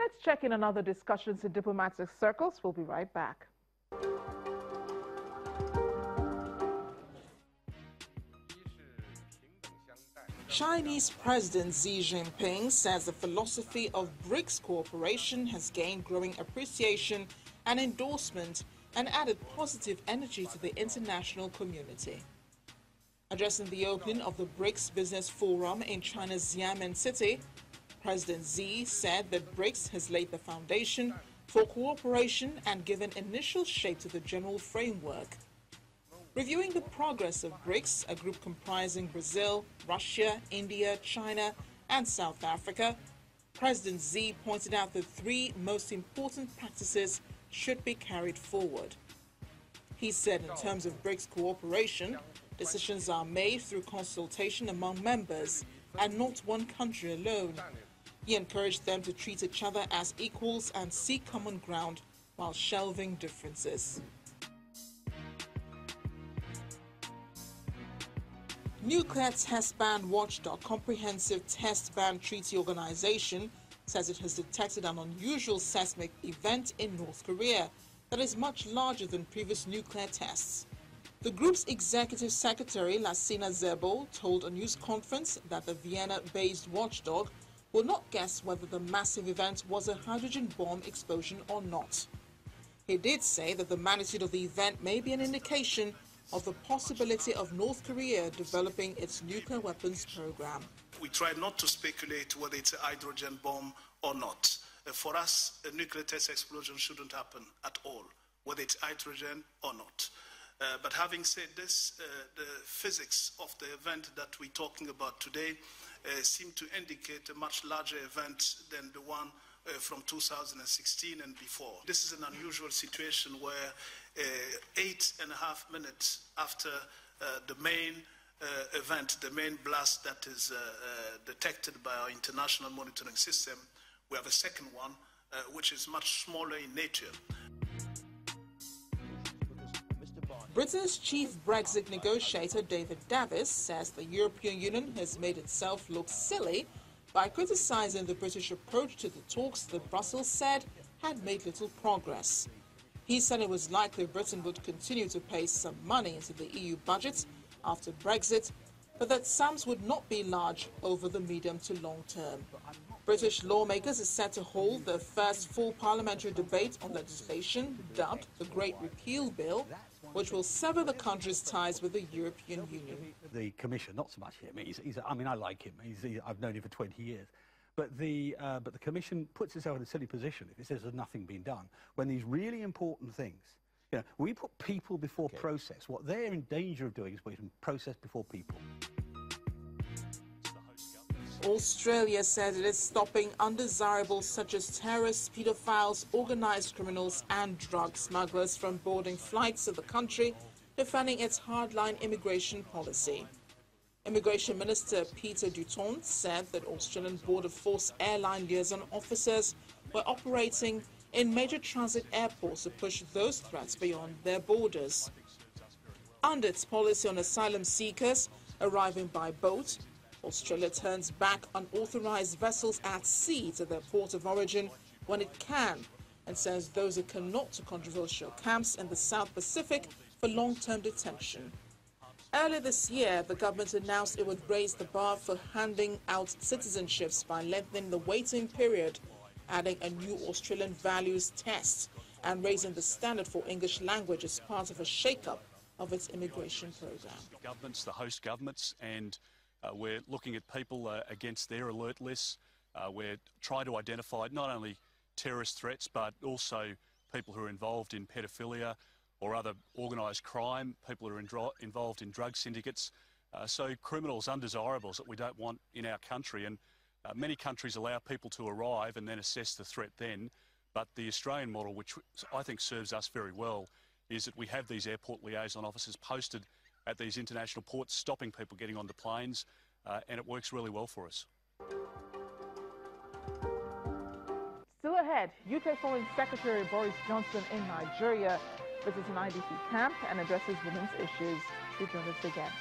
Let's check in on other discussions in diplomatic circles. We'll be right back. Chinese President Xi Jinping says the philosophy of BRICS cooperation has gained growing appreciation and endorsement and added positive energy to the international community. Addressing the opening of the BRICS Business Forum in China's Xiamen City, President Xi said that BRICS has laid the foundation for cooperation and given initial shape to the general framework. Reviewing the progress of BRICS, a group comprising Brazil, Russia, India, China, and South Africa, President Xi pointed out that three most important practices should be carried forward. He said in terms of BRICS cooperation, decisions are made through consultation among members and not one country alone. He encouraged them to treat each other as equals and seek common ground while shelving differences. Nuclear Test Ban Watchdog Comprehensive Test Ban Treaty Organization says it has detected an unusual seismic event in North Korea that is much larger than previous nuclear tests. The group's executive secretary, Lassina Zerbo, told a news conference that the Vienna-based watchdog will not guess whether the massive event was a hydrogen bomb explosion or not. He did say that the magnitude of the event may be an indication of the possibility of North Korea developing its nuclear weapons program. We try not to speculate whether it's a hydrogen bomb or not. For us, a nuclear test explosion shouldn't happen at all, whether it's hydrogen or not. But having said this, the physics of the event that we're talking about today seem to indicate a much larger event than the one from 2016 and before. This is an unusual situation where 8.5 minutes after the main event, the main blast that is detected by our international monitoring system, we have a second one, which is much smaller in nature. Britain's chief Brexit negotiator David Davis says the European Union has made itself look silly by criticising the British approach to the talks that Brussels said had made little progress. He said it was likely Britain would continue to pay some money into the EU budget after Brexit, but that sums would not be large over the medium to long term. British lawmakers are set to hold their first full parliamentary debate on legislation dubbed the Great Repeal Bill, which will sever the country's ties with the European Union. The Commission, not so much him. I mean, I like him. I've known him for 20 years. But the Commission puts itself in a silly position if it says there's nothing been done, when these really important things, we put people before process. What they're in danger of doing is putting process before people. Australia says it is stopping undesirables such as terrorists, pedophiles, organised criminals and drug smugglers from boarding flights to the country, defending its hardline immigration policy. Immigration Minister Peter Dutton said that Australian Border Force airline liaison officers were operating in major transit airports to push those threats beyond their borders. Under its policy on asylum seekers arriving by boat, Australia turns back unauthorized vessels at sea to their port of origin when it can, and sends those who cannot to controversial camps in the South Pacific for long-term detention. Earlier this year, the government announced it would raise the bar for handing out citizenships by lengthening the waiting period, adding a new Australian values test, and raising the standard for English language as part of a shake-up of its immigration program. Governments, the host governments, and we're looking at people against their alert lists. We're trying to identify not only terrorist threats, but also people who are involved in pedophilia or other organised crime, people who are involved in drug syndicates. So criminals, undesirables that we don't want in our country. And many countries allow people to arrive and then assess the threat then. But the Australian model, which I think serves us very well, is that we have these airport liaison officers posted at these international ports, stopping people getting onto planes, and it works really well for us. Still ahead, UK Foreign Secretary Boris Johnson in Nigeria visits an IDP camp and addresses women's issues. We join us again.